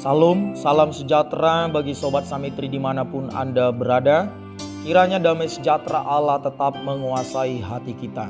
Salam, salam sejahtera bagi Sobat Samitri dimanapun Anda berada. Kiranya damai sejahtera Allah tetap menguasai hati kita.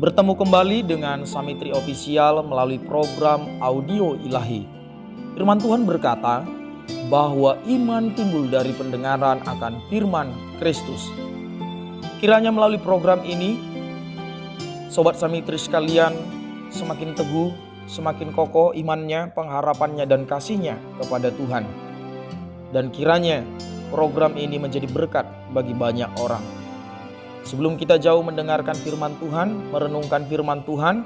Bertemu kembali dengan Samitri Official melalui program audio ilahi. Firman Tuhan berkata bahwa iman timbul dari pendengaran akan firman Kristus. Kiranya melalui program ini, Sobat Samitri sekalian semakin teguh, semakin kokoh imannya, pengharapannya dan kasihnya kepada Tuhan. Dan kiranya program ini menjadi berkat bagi banyak orang. Sebelum kita jauh mendengarkan firman Tuhan, merenungkan firman Tuhan,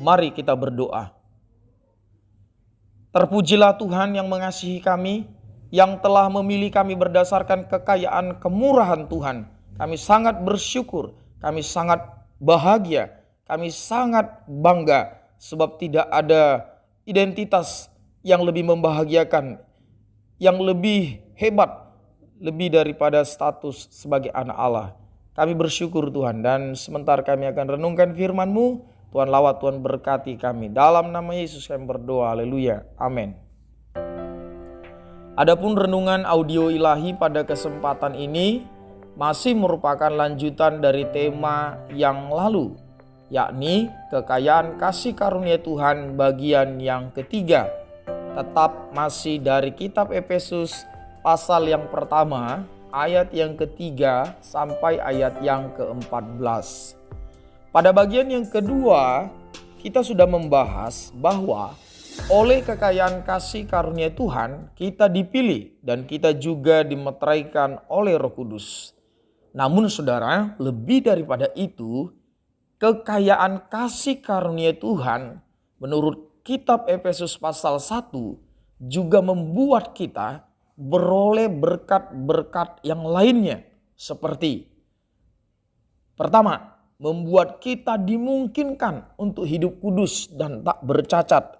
mari kita berdoa. Terpujilah Tuhan yang mengasihi kami, yang telah memilih kami berdasarkan kekayaan kemurahan Tuhan. Kami sangat bersyukur, kami sangat bahagia, kami sangat bangga. Sebab tidak ada identitas yang lebih membahagiakan, yang lebih hebat, lebih daripada status sebagai anak Allah. Kami bersyukur Tuhan, dan sebentar kami akan renungkan firman-Mu. Tuhan lawat, Tuhan berkati kami. Dalam nama Yesus kami berdoa, haleluya, amin. Adapun renungan audio ilahi pada kesempatan ini masih merupakan lanjutan dari tema yang lalu, yakni kekayaan kasih karunia Tuhan bagian yang ketiga. Tetap masih dari kitab Efesus pasal yang pertama, ayat yang ketiga sampai ayat yang ke-14. Pada bagian yang kedua, kita sudah membahas bahwa oleh kekayaan kasih karunia Tuhan, kita dipilih dan kita juga dimeteraikan oleh Roh Kudus. Namun saudara, lebih daripada itu, kekayaan kasih karunia Tuhan menurut kitab Efesus pasal 1 juga membuat kita beroleh berkat-berkat yang lainnya. Seperti pertama, membuat kita dimungkinkan untuk hidup kudus dan tak bercacat.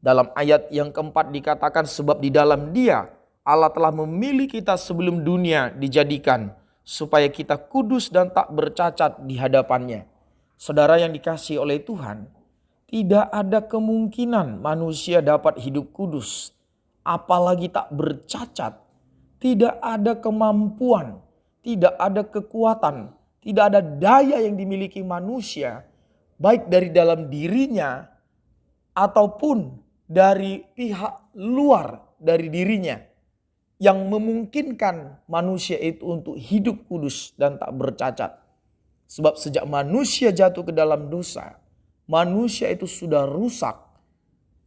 Dalam ayat yang keempat dikatakan, sebab di dalam Dia Allah telah memilih kita sebelum dunia dijadikan, supaya kita kudus dan tak bercacat di hadapannya. Saudara yang dikasihi oleh Tuhan, tidak ada kemungkinan manusia dapat hidup kudus, apalagi tak bercacat. Tidak ada kemampuan, tidak ada kekuatan, tidak ada daya yang dimiliki manusia, baik dari dalam dirinya ataupun dari pihak luar dari dirinya, yang memungkinkan manusia itu untuk hidup kudus dan tak bercacat. Sebab sejak manusia jatuh ke dalam dosa, manusia itu sudah rusak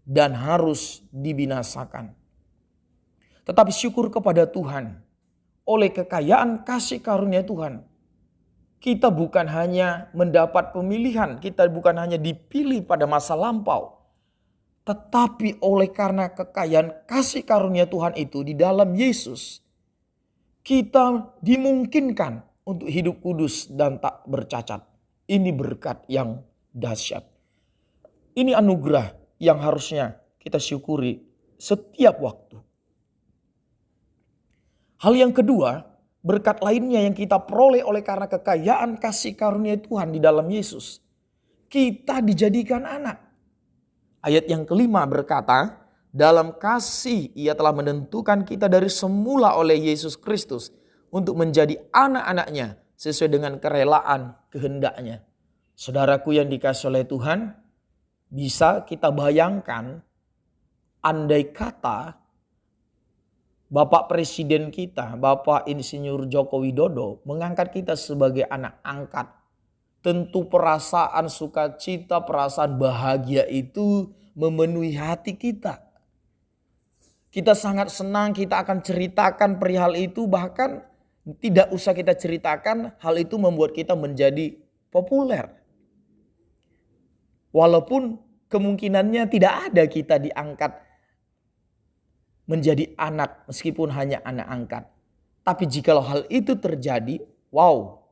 dan harus dibinasakan. Tetapi syukur kepada Tuhan, oleh kekayaan kasih karunia Tuhan, kita bukan hanya mendapat pemilihan, kita bukan hanya dipilih pada masa lampau, tetapi oleh karena kekayaan kasih karunia Tuhan itu di dalam Yesus, kita dimungkinkan untuk hidup kudus dan tak bercacat. Ini berkat yang dahsyat. Ini anugerah yang harusnya kita syukuri setiap waktu. Hal yang kedua, berkat lainnya yang kita peroleh oleh karena kekayaan kasih karunia Tuhan di dalam Yesus, kita dijadikan anak. Ayat yang kelima berkata, dalam kasih Ia telah menentukan kita dari semula oleh Yesus Kristus untuk menjadi anak-anaknya sesuai dengan kerelaan kehendaknya. Saudaraku yang dikasihi oleh Tuhan, bisa kita bayangkan andai kata Bapak Presiden kita, Bapak Insinyur Joko Widodo mengangkat kita sebagai anak angkat. Tentu perasaan sukacita, perasaan bahagia itu memenuhi hati kita. Kita sangat senang, kita akan ceritakan perihal itu, bahkan tidak usah kita ceritakan, hal itu membuat kita menjadi populer. Walaupun kemungkinannya tidak ada kita diangkat menjadi anak meskipun hanya anak angkat. Tapi jikalau hal itu terjadi, wow,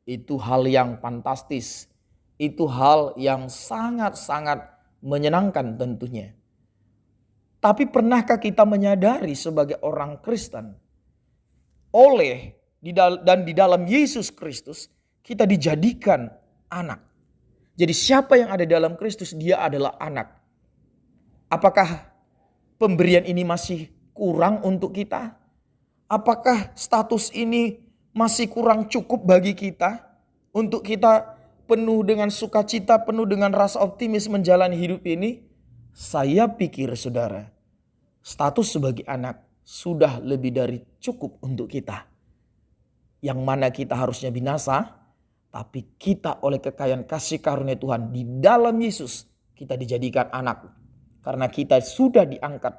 itu hal yang fantastis. Itu hal yang sangat-sangat menyenangkan tentunya. Tapi pernahkah kita menyadari sebagai orang Kristen, dan di dalam Yesus Kristus kita dijadikan anak. Jadi siapa yang ada dalam Kristus, dia adalah anak. Apakah pemberian ini masih kurang untuk kita? Apakah status ini masih kurang cukup bagi kita untuk kita penuh dengan sukacita, penuh dengan rasa optimis menjalani hidup ini? Saya pikir saudara, status sebagai anak sudah lebih dari cukup untuk kita. Yang mana kita harusnya binasa, tapi kita oleh kekayaan kasih karunia Tuhan di dalam Yesus kita dijadikan anak. Karena kita sudah diangkat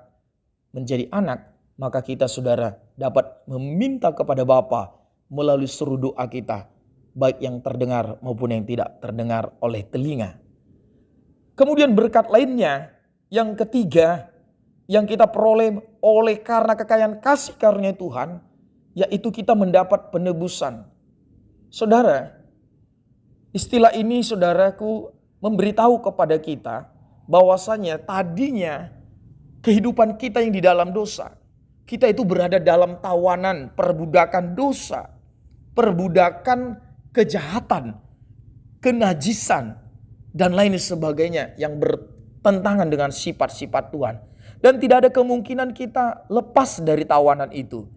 menjadi anak, maka kita saudara dapat meminta kepada Bapa melalui seru doa kita, baik yang terdengar maupun yang tidak terdengar oleh telinga. Kemudian berkat lainnya yang ketiga yang kita peroleh oleh karena kekayaan kasih karunia Tuhan, yaitu kita mendapat penebusan. Saudara, istilah ini saudaraku memberitahu kepada kita bahwasanya tadinya kehidupan kita yang di dalam dosa, kita itu berada dalam tawanan perbudakan dosa, perbudakan kejahatan, kenajisan, dan lain sebagainya yang bertentangan dengan sifat-sifat Tuhan. Dan tidak ada kemungkinan kita lepas dari tawanan itu.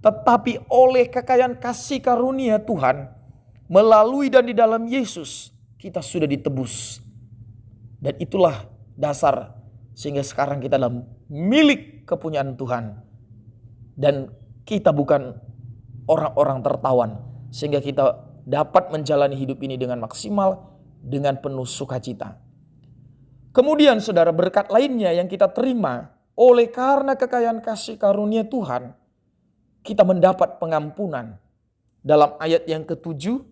Tetapi oleh kekayaan kasih karunia Tuhan, melalui dan di dalam Yesus, kita sudah ditebus. Dan itulah dasar sehingga sekarang kita adalah milik kepunyaan Tuhan. Dan kita bukan orang-orang tertawan. Sehingga kita dapat menjalani hidup ini dengan maksimal, dengan penuh sukacita. Kemudian saudara, berkat lainnya yang kita terima oleh karena kekayaan kasih karunia Tuhan, kita mendapat pengampunan. Dalam ayat yang ke-7,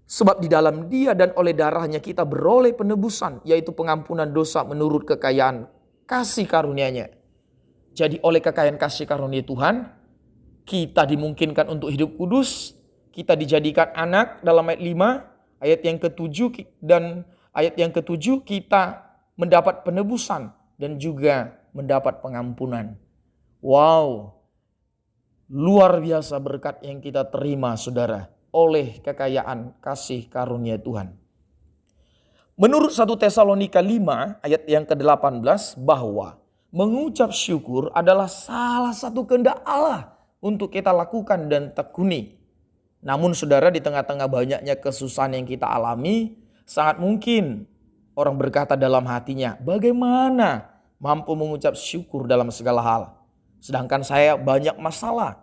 sebab di dalam Dia dan oleh darahnya kita beroleh penebusan, yaitu pengampunan dosa menurut kekayaan kasih karunia-Nya. Jadi oleh kekayaan kasih karunia Tuhan, kita dimungkinkan untuk hidup kudus, kita dijadikan anak dalam ayat 5, ayat yang ke-7 dan ayat yang ke-7 kita mendapat penebusan dan juga mendapat pengampunan. Wow, luar biasa berkat yang kita terima saudara oleh kekayaan kasih karunia Tuhan. Menurut 1 Tesalonika 5 ayat yang ke-18 bahwa mengucap syukur adalah salah satu kehendak Allah untuk kita lakukan dan tekuni. Namun saudara, di tengah-tengah banyaknya kesusahan yang kita alami, sangat mungkin orang berkata dalam hatinya, bagaimana mampu mengucap syukur dalam segala hal? Sedangkan saya banyak masalah,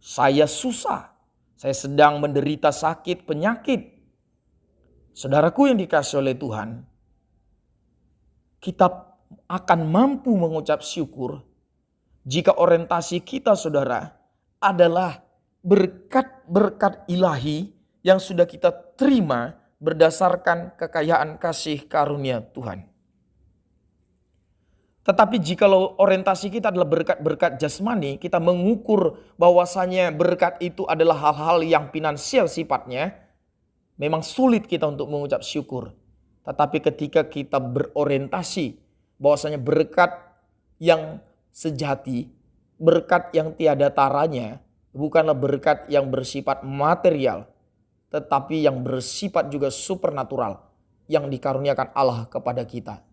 saya susah, saya sedang menderita sakit, penyakit. Saudaraku yang dikasihi oleh Tuhan, kita akan mampu mengucap syukur jika orientasi kita saudara adalah berkat-berkat ilahi yang sudah kita terima berdasarkan kekayaan kasih karunia Tuhan. Tetapi jikalau orientasi kita adalah berkat-berkat jasmani, kita mengukur bahwasanya berkat itu adalah hal-hal yang finansial sifatnya, memang sulit kita untuk mengucap syukur. Tetapi ketika kita berorientasi bahwasanya berkat yang sejati, berkat yang tiada taranya, bukanlah berkat yang bersifat material, tetapi yang bersifat juga supernatural yang dikaruniakan Allah kepada kita.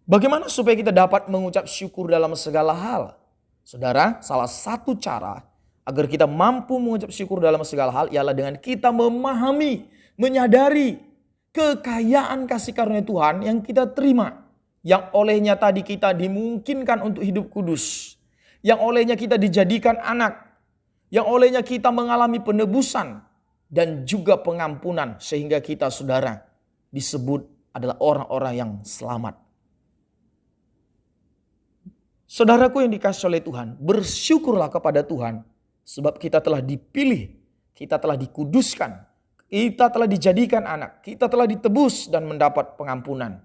Bagaimana supaya kita dapat mengucap syukur dalam segala hal? Saudara, salah satu cara agar kita mampu mengucap syukur dalam segala hal ialah dengan kita memahami, menyadari kekayaan kasih karunia Tuhan yang kita terima. Yang olehnya tadi kita dimungkinkan untuk hidup kudus. Yang olehnya kita dijadikan anak. Yang olehnya kita mengalami penebusan dan juga pengampunan. Sehingga kita saudara disebut adalah orang-orang yang selamat. Saudaraku yang dikasihi oleh Tuhan, bersyukurlah kepada Tuhan. Sebab kita telah dipilih, kita telah dikuduskan, kita telah dijadikan anak, kita telah ditebus dan mendapat pengampunan.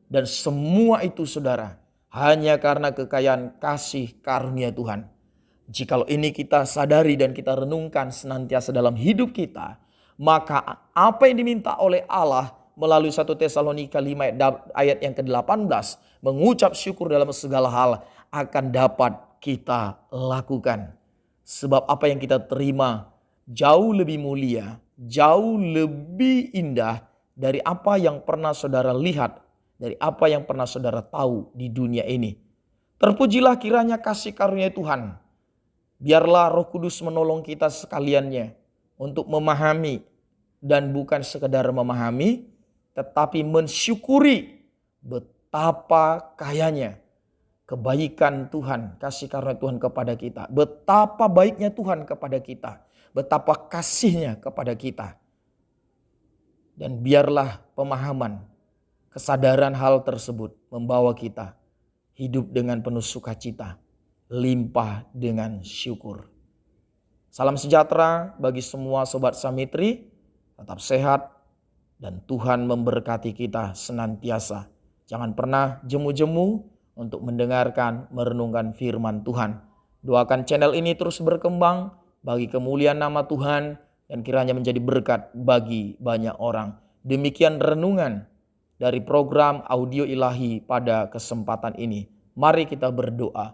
Dan semua itu saudara hanya karena kekayaan kasih karunia Tuhan. Jikalau ini kita sadari dan kita renungkan senantiasa dalam hidup kita, maka apa yang diminta oleh Allah melalui 1 Tesalonika 5 ayat yang ke-18, mengucap syukur dalam segala hal akan dapat kita lakukan. Sebab apa yang kita terima jauh lebih mulia, jauh lebih indah dari apa yang pernah saudara lihat, dari apa yang pernah saudara tahu di dunia ini. Terpujilah kiranya kasih karunia Tuhan. Biarlah Roh Kudus menolong kita sekaliannya untuk memahami dan bukan sekedar memahami, tetapi mensyukuri betapa kayanya kebaikan Tuhan, kasih karunia Tuhan kepada kita. Betapa baiknya Tuhan kepada kita. Betapa kasihnya kepada kita. Dan biarlah pemahaman, kesadaran hal tersebut membawa kita hidup dengan penuh sukacita, limpah dengan syukur. Salam sejahtera bagi semua Sobat Samitri, tetap sehat dan Tuhan memberkati kita senantiasa. Jangan pernah jemu-jemu untuk mendengarkan, merenungkan firman Tuhan. Doakan channel ini terus berkembang bagi kemuliaan nama Tuhan dan kiranya menjadi berkat bagi banyak orang. Demikian renungan dari program Audio Ilahi pada kesempatan ini. Mari kita berdoa.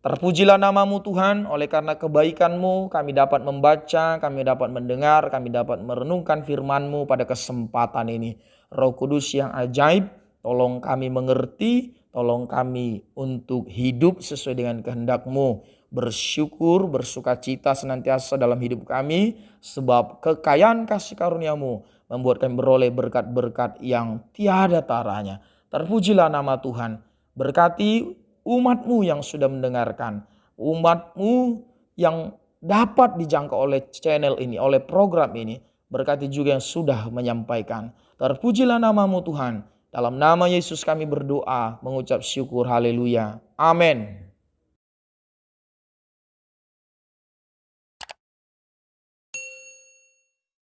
Terpujilah namamu Tuhan, oleh karena kebaikan-Mu kami dapat membaca, kami dapat mendengar, kami dapat merenungkan firman-Mu pada kesempatan ini. Roh Kudus yang ajaib, tolong kami mengerti, tolong kami untuk hidup sesuai dengan kehendak-Mu. Bersyukur, bersukacita senantiasa dalam hidup kami, sebab kekayaan kasih karunia-Mu membuat kami beroleh berkat-berkat yang tiada taranya. Terpujilah nama Tuhan. Berkati umat-Mu yang sudah mendengarkan. Umat-Mu yang dapat dijangkau oleh channel ini, oleh program ini. Berkati juga yang sudah menyampaikan. Terpujilah nama-Mu Tuhan. Dalam nama Yesus kami berdoa, mengucap syukur. Haleluya. Amin.